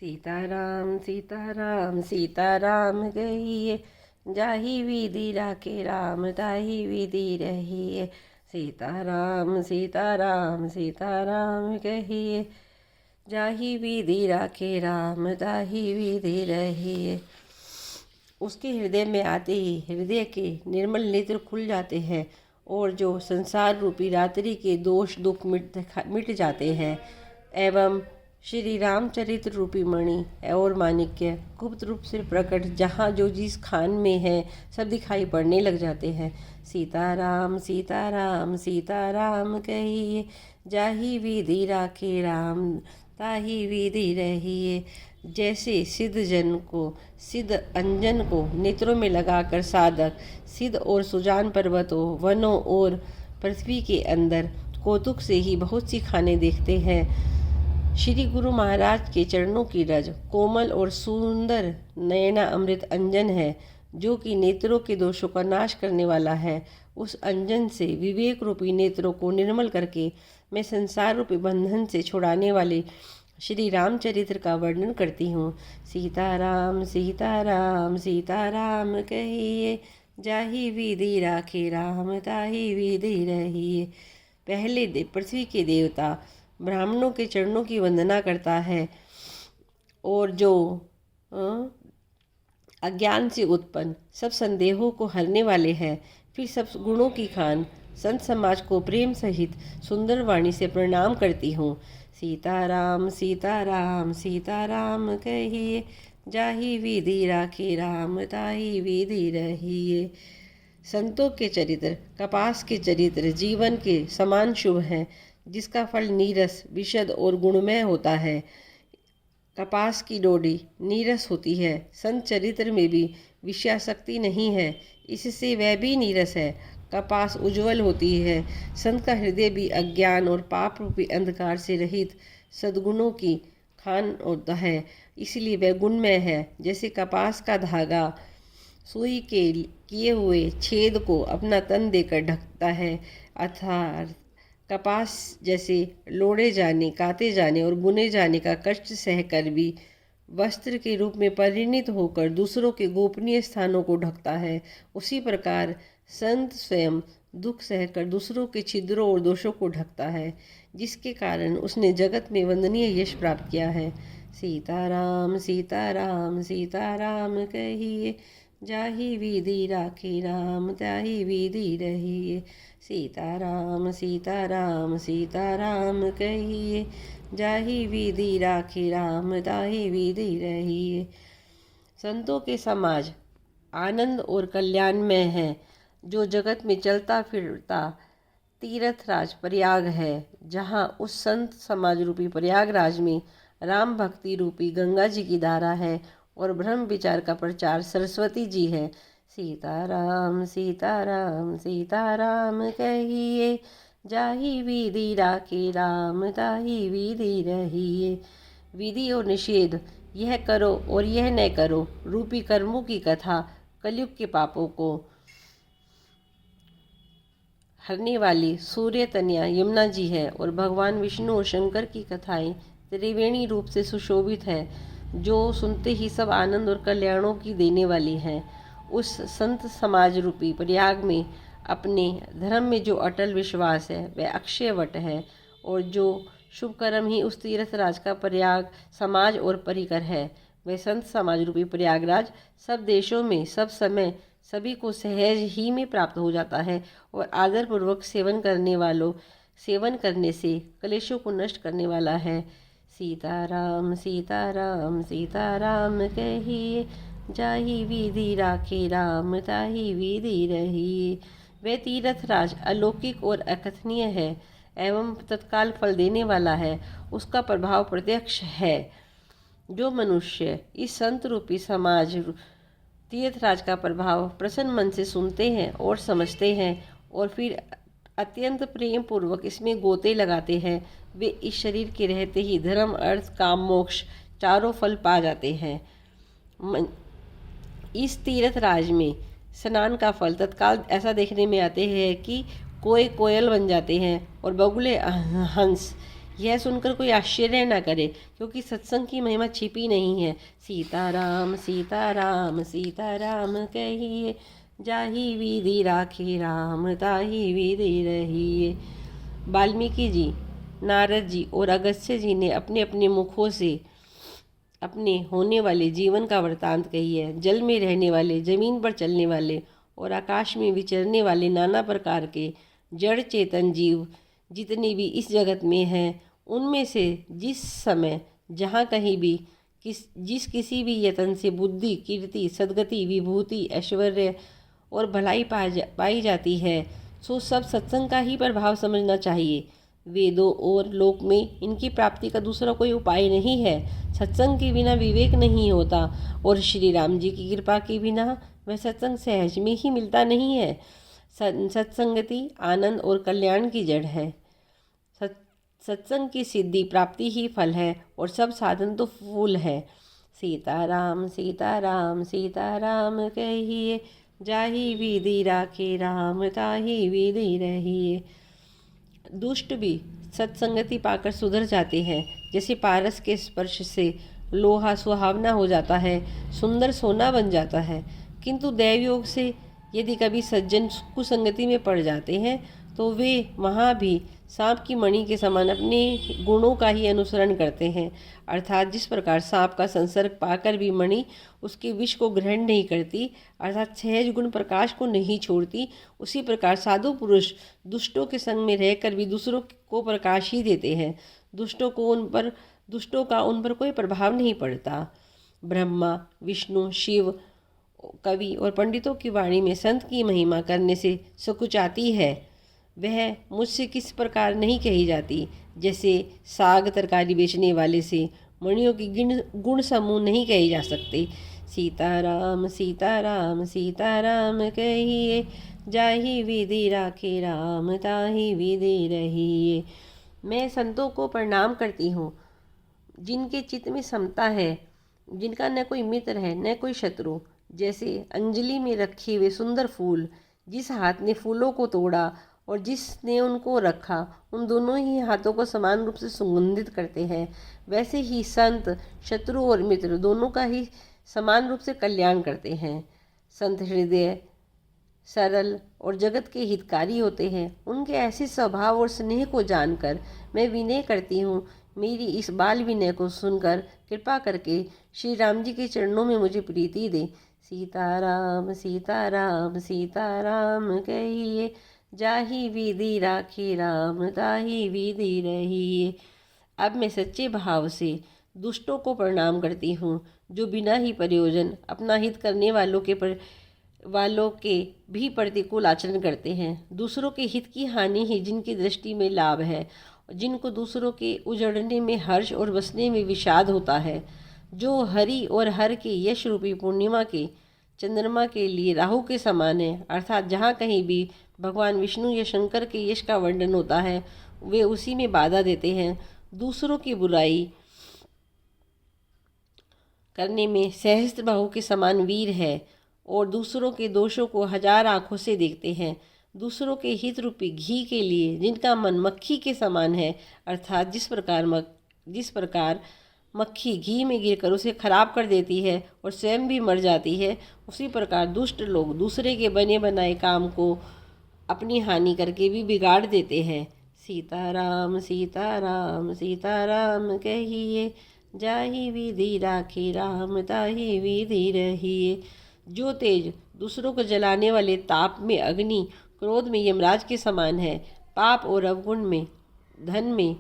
सीताराम सीताराम सीताराम कहिए, जाहि विधि राखे राम ताहि विधि रहिए। सीताराम सीताराम सीताराम कहिए, जाहि विधि राखे राम ताहि विधि रहिए। उसके हृदय में आते ही हृदय के निर्मल नेत्र खुल जाते हैं और जो संसार रूपी रात्रि के दोष दुख मिट जाते हैं एवं श्री रामचरित्र रूपी मणि और माणिक्य गुप्त रूप से प्रकट जहाँ जो जिस खान में है सब दिखाई पड़ने लग जाते हैं। सीताराम सीताराम सीताराम कहिए, जाहि विधि राखे राम ताहि विधि रहिए। जैसे सिद्ध जन को सिद्ध अंजन को नेत्रों में लगाकर साधक सिद्ध और सुजान पर्वतों वनों और पृथ्वी के अंदर कौतुक से ही बहुत सी खाने देखते हैं, श्री गुरु महाराज के चरणों की रज कोमल और सुंदर नयना अमृत अंजन है, जो कि नेत्रों के दोषों का नाश करने वाला है। उस अंजन से विवेक रूपी नेत्रों को निर्मल करके मैं संसार रूपी बंधन से छुड़ाने वाले श्री रामचरित्र का वर्णन करती हूँ। सीताराम सीताराम सीताराम कहिए, जाहि विधि राखे राम ताहि विधि रहिए। पहले पृथ्वी के देवता ब्राह्मणों के चरणों की वंदना करता है और जो अज्ञान से उत्पन्न सब संदेहों को हरने वाले हैं। फिर सब गुणों की खान संत समाज को प्रेम सहित सुंदर वाणी से प्रणाम करती हूँ। सीताराम सीताराम सीताराम कहिए, जाहि विधि राखे राम ताहि विधि रहिए। संतों के चरित्र कपास के चरित्र जीवन के समान शुभ हैं, जिसका फल नीरस विशद और गुणमय होता है। कपास की डोडी नीरस होती है, संत चरित्र में भी विषयासक्ति नहीं है, इससे वह भी नीरस है। कपास उज्जवल होती है, संत का हृदय भी अज्ञान और पाप रूपी अंधकार से रहित सद्गुणों की खान होता है, इसलिए वह गुणमय है। जैसे कपास का धागा सुई के किए हुए छेद को अपना तन देकर ढकता है, अर्थात कपास जैसे लोड़े जाने काते जाने और बुने जाने का कष्ट सहकर भी वस्त्र के रूप में परिणित होकर दूसरों के गोपनीय स्थानों को ढकता है, उसी प्रकार संत स्वयं दुख सहकर दूसरों के छिद्रों और दोषों को ढकता है, जिसके कारण उसने जगत में वंदनीय यश प्राप्त किया है। सीताराम सीताराम सीताराम कहिए, जाहि विधि राखे राम ताहि विधि रहिए। सीताराम सीताराम सीताराम कहिए, जाहि विधि राखे राम ताहि विधि रहिए। संतों के समाज आनंद और कल्याण में है, जो जगत में चलता फिरता तीर्थराज प्रयाग है, जहाँ उस संत समाज रूपी प्रयागराज में राम भक्ति रूपी गंगा जी की धारा है और ब्रह्म विचार का प्रचार सरस्वती जी है। सीताराम सीताराम सीताराम कहिए, जाहि विधि राखे राम ताहि विधि रहिए। विधि और निषेध, यह करो और यह न करो रूपी कर्मों की कथा कलयुग के पापों को हरने वाली सूर्य तनया यमुना जी है और भगवान विष्णु और शंकर की कथाएं त्रिवेणी रूप से सुशोभित है, जो सुनते ही सब आनंद और कल्याणों की देने वाली हैं। उस संत समाज रूपी प्रयाग में अपने धर्म में जो अटल विश्वास है वह अक्षय वट है, और जो शुभ कर्म ही उस तीर्थराज का प्रयाग समाज और परिकर है, वह संत समाज रूपी प्रयागराज सब देशों में सब समय सभी को सहज ही में प्राप्त हो जाता है और आदरपूर्वक सेवन करने से कलेशों को नष्ट करने वाला है। सीताराम सीताराम सीताराम कहिए, जाहि विधि राखे राम ताहि विधि रहिए। वह तीर्थराज अलौकिक और अकथनीय है एवं तत्काल फल देने वाला है, उसका प्रभाव प्रत्यक्ष है। जो मनुष्य इस संत रूपी समाज तीर्थराज का प्रभाव प्रसन्न मन से सुनते हैं और समझते हैं और फिर अत्यंत प्रेम पूर्वक इसमें गोते लगाते हैं, वे इस शरीर के रहते ही धर्म अर्थ काम मोक्ष चारों फल पा जाते हैं। इस तीर्थराज में स्नान का फल तत्काल ऐसा देखने में आते हैं कि कोयल बन जाते हैं और बगुले हंस, यह सुनकर कोई आश्चर्य न करे, क्योंकि सत्संग की महिमा छिपी नहीं है। सीताराम सीताराम सीताराम कहिए, जाहि विधि राखी राम ताहि विधि रहिए। वाल्मीकि जी, नारद जी और अगस्त्य जी ने अपने अपने मुखों से अपने होने वाले जीवन का वृतांत कही है। जल में रहने वाले, जमीन पर चलने वाले और आकाश में विचरने वाले नाना प्रकार के जड़ चेतन जीव जितने भी इस जगत में हैं, उनमें से जिस समय जहाँ कहीं भी किसी भी यतन से बुद्धि, कीर्ति, सद्गति, विभूति, ऐश्वर्य और भलाई पाई जाती है, सो सब सत्संग का ही प्रभाव समझना चाहिए। वेदों और लोक में इनकी प्राप्ति का दूसरा कोई उपाय नहीं है। सत्संग के बिना विवेक नहीं होता और श्री राम जी की कृपा के बिना वह सत्संग सहज में ही मिलता नहीं है। सत्संगति आनंद और कल्याण की जड़ है। सत्संग की सिद्धि प्राप्ति ही फल है और सब साधन तो फूल है। सीताराम सीताराम सीताराम कहिए, जाहि विधि राखे राम ताहि विधि रहिए। दुष्ट भी सत्संगति पाकर सुधर जाते हैं। जैसे पारस के स्पर्श से लोहा सुहावना हो जाता है, सुंदर सोना बन जाता है। किंतु दैवयोग से यदि कभी सज्जन कुसंगति में पड़ जाते हैं, तो वे वहाँ भी सांप की मणि के समान अपने गुणों का ही अनुसरण करते हैं। अर्थात जिस प्रकार सांप का संसर्ग पाकर भी मणि उसके विष को ग्रहण नहीं करती, अर्थात सहज गुण प्रकाश को नहीं छोड़ती, उसी प्रकार साधु पुरुष दुष्टों के संग में रहकर भी दूसरों को प्रकाश ही देते हैं। दुष्टों का उन पर कोई प्रभाव नहीं पड़ता। ब्रह्मा, विष्णु, शिव, कवि और पंडितों की वाणी में संत की महिमा करने से सकुचाती है, वह मुझसे किस प्रकार नहीं कही जाती। जैसे साग तरकारी बेचने वाले से मणियों की गुण समूह नहीं कहे जा सकते। सीताराम सीताराम सीताराम कहिए, जाहि विधि राखे राम ताहि विधि रहिए। मैं संतों को प्रणाम करती हूँ, जिनके चित्त में समता है, जिनका न कोई मित्र है न कोई शत्रु। जैसे अंजलि में रखे हुए सुंदर फूल, जिस हाथ ने फूलों को तोड़ा और जिसने उनको रखा, उन दोनों ही हाथों को समान रूप से सुगंधित करते हैं। वैसे ही संत, शत्रु और मित्र दोनों का ही समान रूप से कल्याण करते हैं। संत हृदय सरल और जगत के हितकारी होते हैं। उनके ऐसे स्वभाव और स्नेह को जानकर मैं विनय करती हूँ, मेरी इस बाल विनय को सुनकर कृपा करके श्री राम जी के चरणों में मुझे प्रीति दे। सीताराम सीताराम सीताराम कहिए, जाहि विधि राखे राम ताहि विधि रहिए। अब मैं सच्चे भाव से दुष्टों को प्रणाम करती हूँ, जो बिना ही प्रयोजन अपना हित करने वालों के भी प्रतिकूल आचरण करते हैं। दूसरों के हित की हानि ही जिनकी दृष्टि में लाभ है, जिनको दूसरों के उजड़ने में हर्ष और बसने में विषाद होता है, जो हरि और हर के यश रूपी पूर्णिमा के चंद्रमा के लिए राहु के समान है। अर्थात जहाँ कहीं भी भगवान विष्णु या शंकर के यश का वर्णन होता है, वे उसी में बाधा देते हैं। दूसरों की बुराई करने में सहस्त्रबाहु के समान वीर है और दूसरों के दोषों को हजार आंखों से देखते हैं। दूसरों के हित रूपी घी के लिए जिनका मन मक्खी के समान है, अर्थात जिस प्रकार मक्खी घी में गिरकर उसे खराब कर देती है और स्वयं भी मर जाती है, उसी प्रकार दुष्ट लोग दूसरे के बने बनाए काम को अपनी हानि करके भी बिगाड़ देते हैं। सीताराम सीताराम सीताराम कहिए, जाहि विधि राखे राम ताहि विधि रहिए। जो तेज दूसरों को जलाने वाले ताप में अग्नि, क्रोध में यमराज के समान है, पाप और अवगुण में, धन में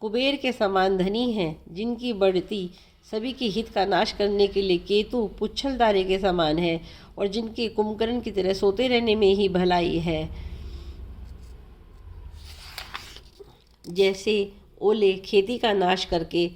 कुबेर के समान धनी हैं, जिनकी बढ़ती सभी के हित का नाश करने के लिए केतु पुच्छलदारे के समान है और जिनके कुंभकर्ण की तरह सोते रहने में ही भलाई है। जैसे ओले खेती का नाश करके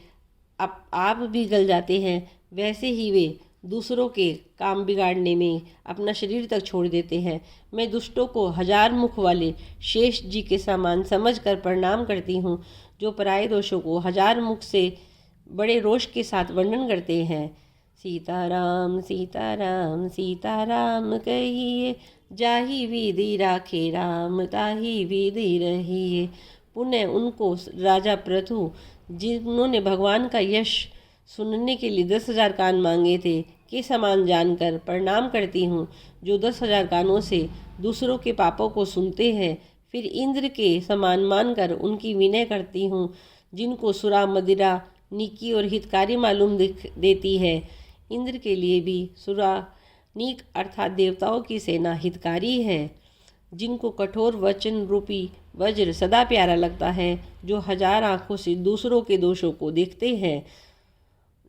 आप भी गल जाते हैं, वैसे ही वे दूसरों के काम बिगाड़ने में अपना शरीर तक छोड़ देते हैं। मैं दुष्टों को हजार मुख वाले शेष जी के समान समझकर प्रणाम करती हूँ, जो पराये दोषों को हजार मुख से बड़े रोष के साथ वर्णन करते हैं। सीताराम सीताराम सीताराम कहिए, जाहि विधि राखे राम ताहि विधि रहिए। पुनः उनको राजा पृथु, जिन्होंने भगवान का यश सुनने के लिए 10,000 कान मांगे थे, के समान जानकर प्रणाम करती हूँ, जो 10,000 कानों से दूसरों के पापों को सुनते हैं। फिर इंद्र के समान मानकर उनकी विनय करती हूँ, जिनको सुरा मदिरा नीकी और हितकारी मालूम देती है। इंद्र के लिए भी सुरा नीक अर्थात देवताओं की सेना हितकारी है, जिनको कठोर वचन रूपी वज्र सदा प्यारा लगता है, जो 1000 आँखों से दूसरों के दोषों को देखते हैं।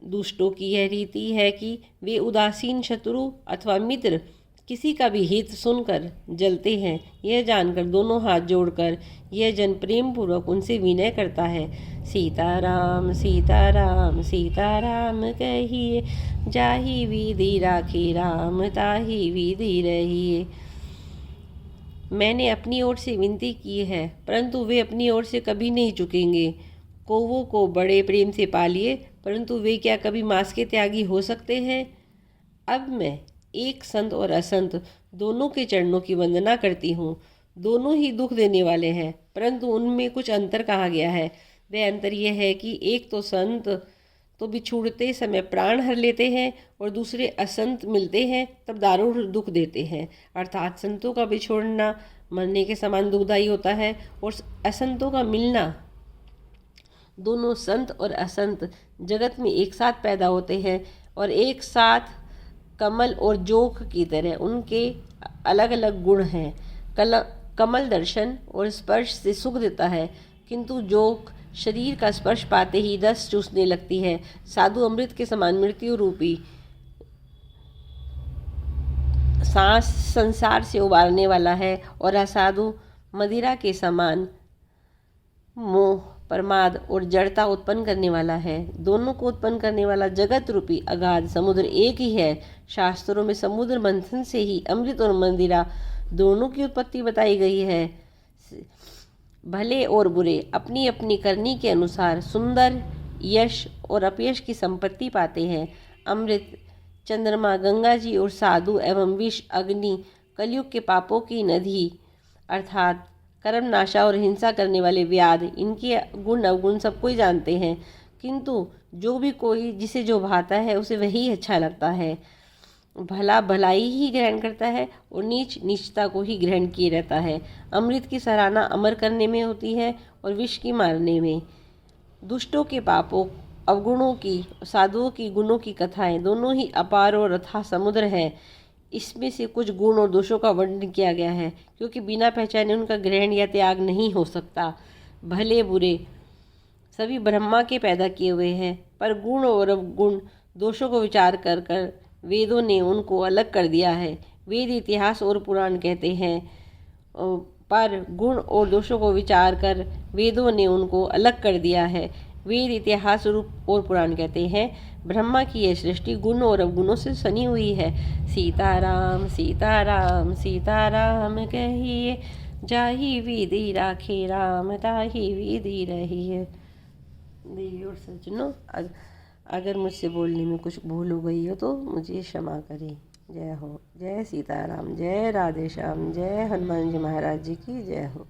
दुष्टों की यह रीति है कि वे उदासीन शत्रु अथवा मित्र किसी का भी हित सुनकर जलते हैं। यह जानकर दोनों हाथ जोड़कर यह जन प्रेम पूर्वक उनसे विनय करता है। सीताराम सीताराम सीताराम कहिए, जाहि विधि राखी राम ताहि विधि रहिए। मैंने अपनी ओर से विनती की है, परंतु वे अपनी ओर से कभी नहीं चुकेंगे। कौवों को बड़े प्रेम से पालिए, परंतु वे क्या कभी मांस के त्यागी हो सकते हैं। अब मैं एक संत और असंत दोनों के चरणों की वंदना करती हूँ। दोनों ही दुख देने वाले हैं, परंतु उनमें कुछ अंतर कहा गया है। वह अंतर यह है कि एक तो संत तो बिछुड़ते समय प्राण हर लेते हैं, और दूसरे असंत मिलते हैं तब दारुण दुख देते हैं। अर्थात संतों का बिछोड़ना मरने के समान दुखदायी होता है, और असंतों का मिलना, दोनों संत और असंत जगत में एक साथ पैदा होते हैं और एक साथ कमल और जोंक की तरह उनके अलग अलग गुण हैं। कमल दर्शन और स्पर्श से सुख देता है, किंतु जोंक शरीर का स्पर्श पाते ही रस चूसने लगती है। साधु अमृत के समान मृत्यु रूपी सांस संसार से उबारने वाला है, और असाधु मदिरा के समान मोह, प्रमाद और जड़ता उत्पन्न करने वाला है। दोनों को उत्पन्न करने वाला जगत रूपी अगाध समुद्र एक ही है। शास्त्रों में समुद्र मंथन से ही अमृत और मदिरा दोनों की उत्पत्ति बताई गई है। भले और बुरे अपनी अपनी करनी के अनुसार सुंदर, यश और अपयश की संपत्ति पाते हैं। अमृत, चंद्रमा, गंगा जी और साधु एवं विष, अग्नि, कलयुग के पापों की नदी अर्थात कर्म नाशा और हिंसा करने वाले व्याध, इनके गुण अवगुण सब कोई जानते हैं, किंतु जो भी कोई जिसे जो भाता है उसे वही अच्छा लगता है। भला भलाई ही ग्रहण करता है और नीच नीचता को ही ग्रहण किए रहता है। अमृत की सराहना अमर करने में होती है और विष की मारने में। दुष्टों के पापों, अवगुणों की, साधुओं की गुणों की कथाएं दोनों ही अपार और अथाह समुद्र है। इसमें से कुछ गुण और दोषों का वर्णन किया गया है, क्योंकि बिना पहचाने उनका ग्रहण या त्याग नहीं हो सकता। भले बुरे सभी ब्रह्मा के पैदा किए हुए हैं, पर गुण और अवगुण दोषों को विचार कर कर वेदों ने उनको अलग कर दिया है। वेद, इतिहास और पुराण कहते हैं, पर गुण और दोषों को विचार कर वेदों ने उनको अलग कर दिया है। वेद, इतिहास और पुराण कहते हैं, ब्रह्मा की यह सृष्टि गुण और अवगुणों से सनी हुई है। सीताराम सीताराम सीताराम कहिए, जाहि विधि राखे राम ताहि विधि रहिए। देवी और सज्जनों, अगर मुझसे बोलने में कुछ भूल हो गई हो तो मुझे क्षमा करें। जय हो। जय सीताराम, जय राधे श्याम, जय हनुमान जी महाराज जी की जय हो।